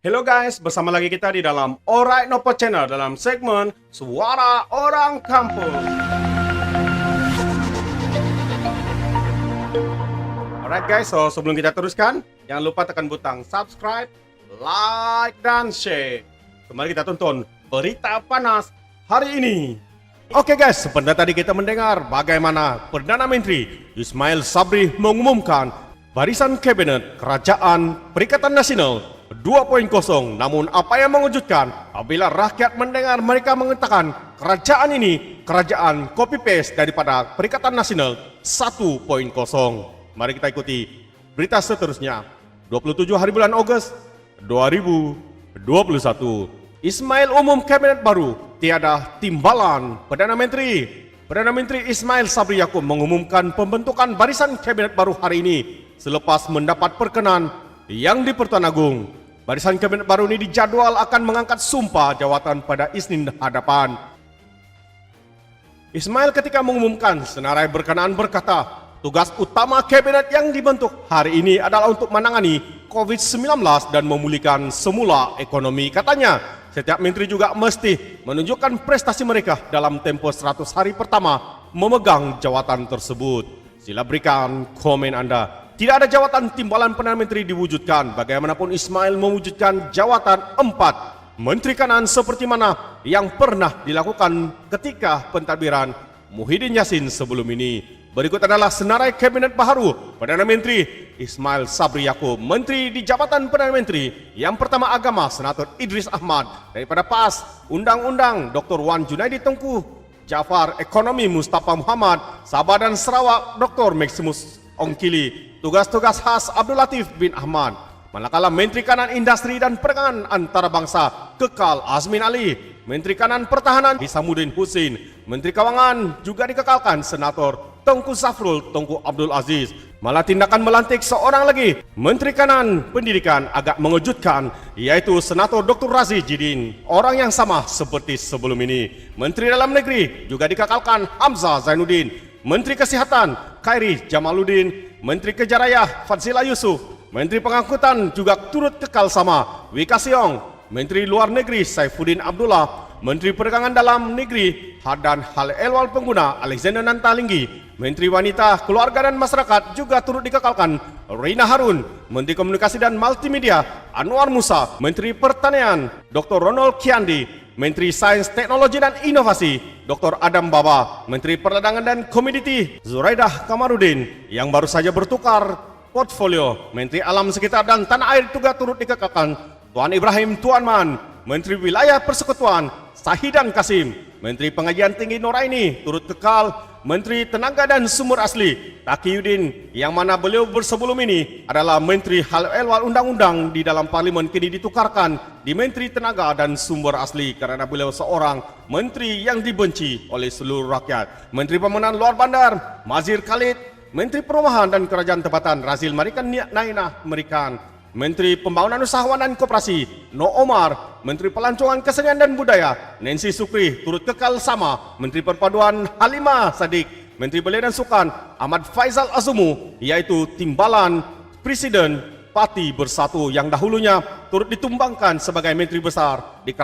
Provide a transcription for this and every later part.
Hello guys, bersama lagi kita di dalam Alright Nopo Channel dalam segmen Suara Orang Kampung. Alright guys, so sebelum kita teruskan, jangan lupa tekan butang subscribe, like, dan share. Kembali kita tonton berita panas hari ini. Oke guys, seperti tadi kita mendengar bagaimana Perdana Menteri Ismail Sabri mengumumkan barisan kabinet Kerajaan Perikatan Nasional 2.0. Namun apa yang mengejutkan apabila rakyat mendengar mereka mengatakan kerajaan ini kerajaan copy paste daripada Perikatan Nasional 1.0. Mari kita ikuti berita seterusnya. 27 hari bulan Ogos 2021. Ismail umum kabinet baru tiada timbalan. Perdana Menteri Ismail Sabri Yaakob mengumumkan pembentukan barisan kabinet baru hari ini selepas mendapat perkenan yang di Pertuan Agong. Barisan kabinet baru ini dijadwal akan mengangkat sumpah jawatan pada Isnin hadapan. Ismail ketika mengumumkan senarai berkenaan berkata, tugas utama kabinet yang dibentuk hari ini adalah untuk menangani COVID-19 dan memulihkan semula ekonomi. Katanya, setiap menteri juga mesti menunjukkan prestasi mereka dalam tempo 100 hari pertama memegang jawatan tersebut. Sila berikan komen Anda. Tidak ada jawatan timbalan Perdana Menteri diwujudkan. Bagaimanapun Ismail mewujudkan jawatan 4 Menteri Kanan seperti mana yang pernah dilakukan ketika pentadbiran Muhyiddin Yassin sebelum ini. Berikut adalah senarai kabinet baru Perdana Menteri Ismail Sabri Yaakob. Menteri di Jabatan Perdana Menteri. Yang pertama Agama Senator Idris Ahmad. Daripada PAS Undang-Undang Dr. Wan Junaidi Tengku. Jafar Ekonomi Mustafa Muhammad. Sabah dan Sarawak Dr. Maximus Ongkili. Tugas-tugas khas Abdul Latif bin Ahmad. Manakala Menteri Kanan Industri dan Perdagangan Antarabangsa kekal Azmin Ali. Menteri Kanan Pertahanan Hisamuddin Husin. Menteri Keuangan juga dikekalkan Senator Tengku Zafrul Tengku Abdul Aziz. Malah tindakan melantik seorang lagi Menteri Kanan Pendidikan agak mengejutkan, yaitu Senator Dr. Razi Jidin. Orang yang sama seperti sebelum ini. Menteri Dalam Negeri juga dikekalkan Hamzah Zainuddin. Menteri Kesihatan Khairi Jamaluddin. Menteri Kerja Raya Fadzila Yusuf. Menteri Pengangkutan juga turut kekal sama Wika Siong. Menteri Luar Negeri Saifuddin Abdullah. Menteri Perdagangan Dalam Negeri dan Hal Ehwal Pengguna Alexander Nantalinggi. Menteri Wanita, Keluarga dan Masyarakat juga turut dikekalkan Rina Harun. Menteri Komunikasi dan Multimedia Anwar Musa. Menteri Pertanian Dr. Ronald Kiandi. Menteri Sains, Teknologi dan Inovasi Dr. Adam Baba. Menteri Perdagangan dan Komoditi Zuraidah Kamarudin yang baru saja bertukar portfolio. Menteri Alam Sekitar dan Tanah Air juga turut dikekalkan Tuan Ibrahim Tuanman. Menteri Wilayah Persekutuan Sahidan Kasim. Menteri Pengajian Tinggi Noraini turut kekal. Menteri Tenaga dan Sumber Asli Taqiyuddin, yang mana beliau bersebelum ini adalah Menteri Hal Ehwal Undang-Undang di dalam Parlimen, kini ditukarkan di Menteri Tenaga dan Sumber Asli karena beliau seorang menteri yang dibenci oleh seluruh rakyat. Menteri Pembangunan Luar Bandar Mazhir Khalid. Menteri Perumahan dan Kerajaan Tempatan Razil Marikan Nainah Merikan. Menteri Pembangunan Usahawan dan Koperasi No Omar. Menteri Pelancongan Kesenian dan Budaya Nancy Sukri turut kekal sama. Menteri Perpaduan Halimah Sadiq. Menteri Belia dan Sukan Ahmad Faizal Azumu, yaitu timbalan Presiden Parti Bersatu yang dahulunya turut ditumbangkan sebagai menteri besar di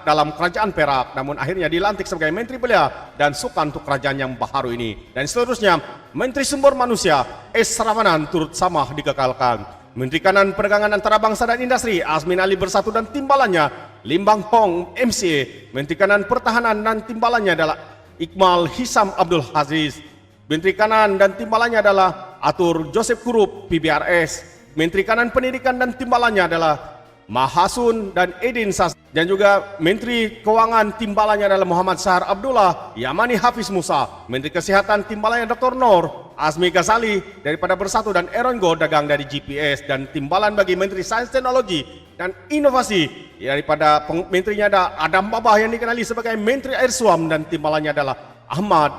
dalam kerajaan Perak, namun akhirnya dilantik sebagai Menteri Belia dan Sukan untuk kerajaan yang baru ini. Dan seterusnya Menteri Sumber Manusia S. Ramanan turut sama dikekalkan. Menteri Kanan Perdagangan Antarabangsa dan Industri Azmin Ali bersatu dan timbalannya Limbang Hong MCA. Menteri Kanan Pertahanan dan timbalannya adalah Iqmal Hisam Abdul Aziz. Menteri Kanan dan timbalannya adalah Atur Joseph Kurup PBRS. Menteri Kanan Pendidikan dan timbalannya adalah Mahasun dan Edin Sas. Dan juga Menteri Keuangan timbalannya adalah Muhammad Syahar Abdullah Yamani Hafiz Musa. Menteri Kesihatan timbalannya Dr. Nur Azmi Ghazali daripada Bersatu dan Aaron Go Dagang dari GPS. Dan timbalan bagi Menteri Sains Teknologi dan Inovasi daripada menterinya ada Adam Babah yang dikenali sebagai Menteri Air Suam, dan timbalannya adalah Ahmad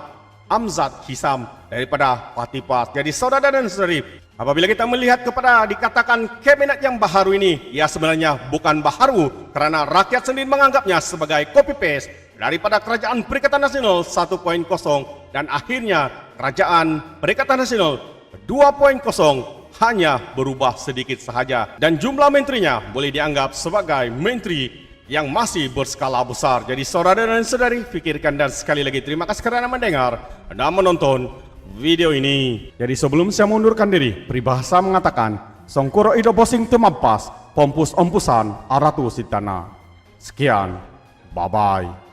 Amzad Hisam daripada Parti PAS. Jadi saudara dan saudari, apabila kita melihat kepada dikatakan kabinet yang baharu ini, ya sebenarnya bukan baharu karena rakyat sendiri menganggapnya sebagai copy paste daripada Kerajaan Perikatan Nasional 1.0 dan akhirnya Kerajaan Perikatan Nasional 2.0 hanya berubah sedikit sahaja. Dan jumlah menterinya boleh dianggap sebagai menteri yang masih berskala besar. Jadi saudara dan saudari, fikirkan dan sekali lagi terima kasih kerana mendengar dan menonton video ini. Jadi sebelum saya mundurkan diri, peribahasa mengatakan, songkuro ido bosing temampas, pompus ompusan aratu sitana. Sekian, bye-bye.